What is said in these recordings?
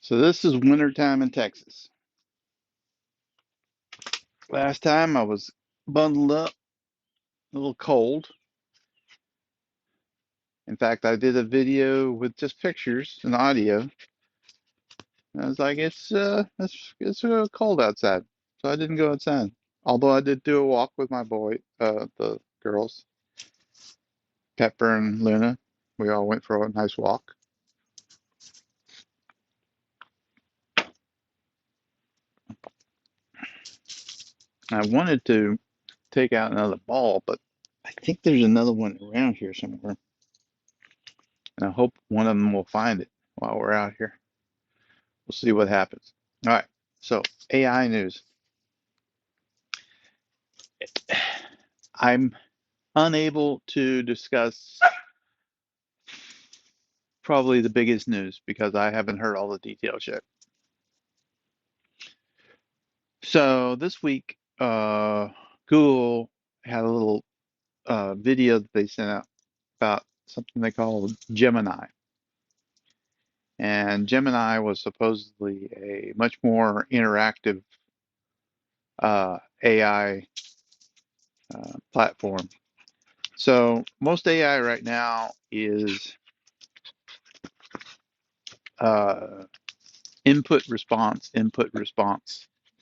So this is wintertime in Texas. Last time I was bundled up, a little cold. In fact, I did a video with just pictures and audio. I was like, it's cold outside, so I didn't go outside. Although I did do a walk with my boy, the girls, Pepper and Luna. We all went for a nice walk. I wanted to take out another ball, but I think there's another one around here somewhere. And I hope one of them will find it while we're out here. We'll see what happens. All right. So AI news. I'm unable to discuss probably the biggest news because I haven't heard all the details yet. So this week, Google had a little video that they sent out about something they call Gemini. And Gemini was supposedly a much more interactive AI platform. So most AI right now is uh, input response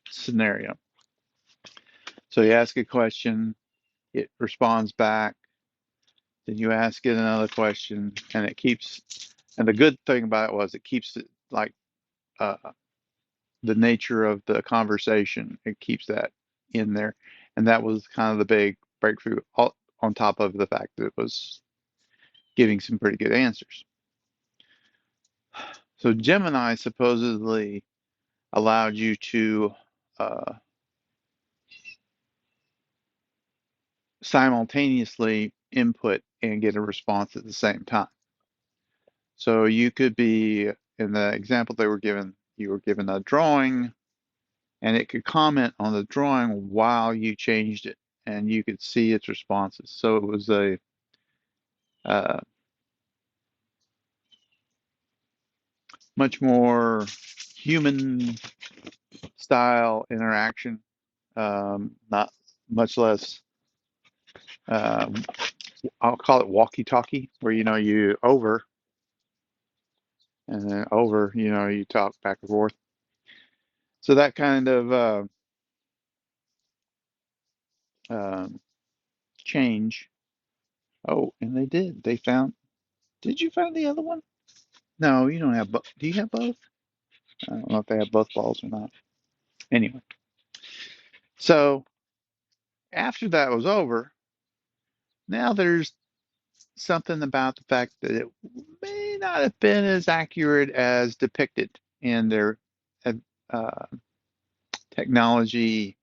scenario. So you ask a question, it responds back, then you ask it another question, and it keeps. And the good thing about it was it keeps it like uh, the nature of the conversation. It keeps that in there, and that was kind of the big breakthrough. On top of the fact that it was giving some pretty good answers. So Gemini supposedly allowed you to uh, simultaneously input and get a response at the same time. So you could be, in the example they were given, you were given a drawing and it could comment on the drawing while you changed it and you could see its responses. So it was a uh, much more human style interaction, not much less, um, I'll call it walkie-talkie, where you over and then over, you talk back and forth. So that kind of um, change. Oh, and they did. They found. Did you find the other one? No, you don't have both. Do you have both? I don't know if they have both balls or not. Anyway, so after that was over, now there's something about the fact that it may not have been as accurate as depicted in their uh, uh, technology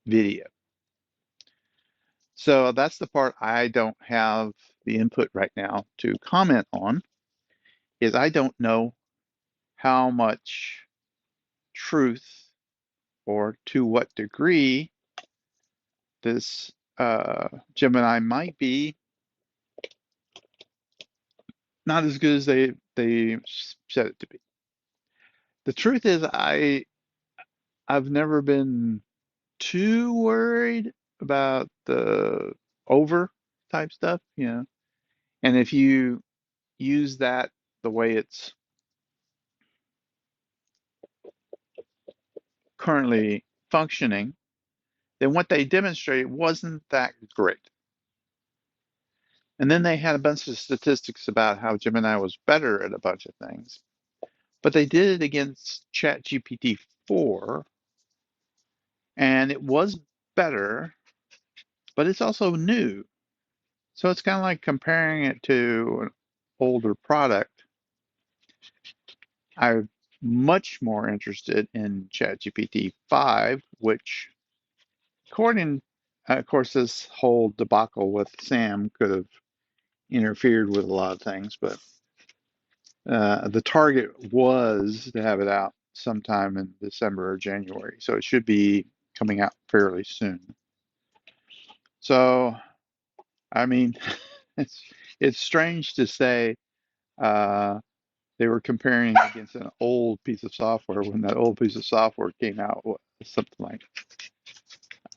video. So that's the part I don't have the input right now to comment on, is I don't know how much truth or to what degree this Gemini might be not as good as they said it to be. The truth is, I've never been too worried about the over type stuff. And if you use that the way it's currently functioning, then what they demonstrated wasn't that great. And then they had a bunch of statistics about how Gemini was better at a bunch of things. But they did it against ChatGPT 4, and it was better, but it's also new. So it's kind of like comparing it to an older product. I'm much more interested in ChatGPT 5, which, according, of course, this whole debacle with Sam could have interfered with a lot of things, but the target was to have it out sometime in December or January, so it should be coming out fairly soon. So, I mean, it's it's strange to say uh, They were comparing against an old piece of software when that old piece of software came out, something like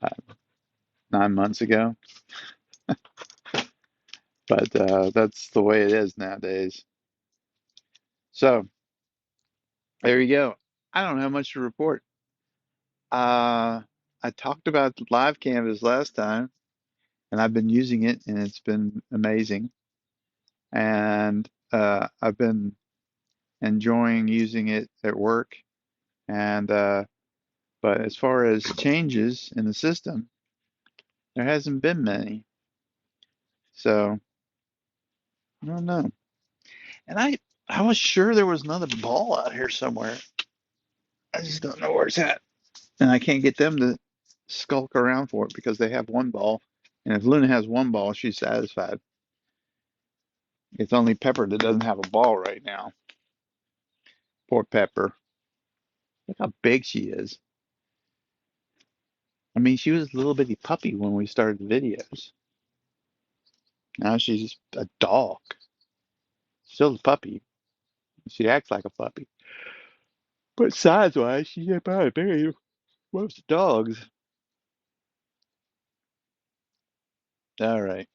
uh, 9 months ago. But that's the way it is nowadays. So there you go. I don't have much to report. I talked about live canvas last time, and I've been using it, and it's been amazing. And I've been enjoying using it at work. And but as far as changes in the system, there hasn't been many. So I don't know. And I was sure there was another ball out here somewhere. I just don't know where it's at. And I can't get them to skulk around for it because they have one ball. And if Luna has one ball, she's satisfied. It's only Pepper that doesn't have a ball right now. Poor Pepper. Look how big she is. I mean, she was a little bitty puppy when we started the videos. Now she's a dog. Still a puppy. She acts like a puppy. But size-wise, she's probably bigger than most dogs. All right.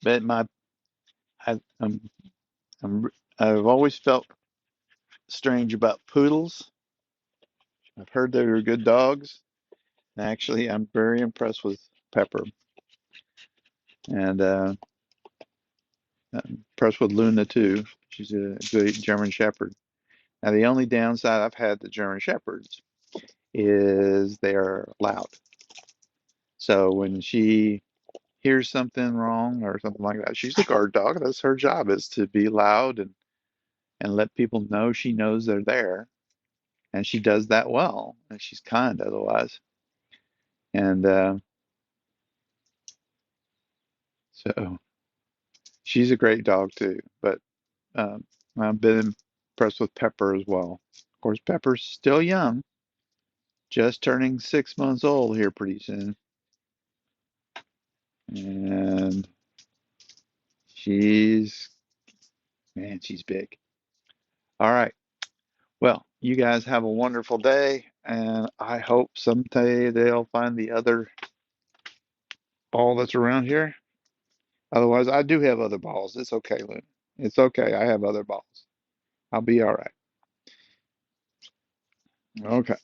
But I, I'm, I've always felt strange about poodles. I've heard they're good dogs. And actually, I'm very impressed with Pepper. And I'm impressed with Luna, too. She's a good German Shepherd. Now, the only downside I've had to German Shepherds is they're loud. So when she hears something wrong or something like that, she's a guard dog. That's her job, is to be loud and let people know she knows they're there. And she does that well. And she's kind otherwise. And so she's a great dog too. But um, I've been impressed with Pepper as well. Of course, Pepper's still young, just turning 6 months old here pretty soon. And she's, man, she's big. All right. Well, you guys have a wonderful day, and I hope someday they'll find the other ball that's around here. Otherwise, I do have other balls. It's okay, Lynn. It's okay. I have other balls. I'll be all right. Okay.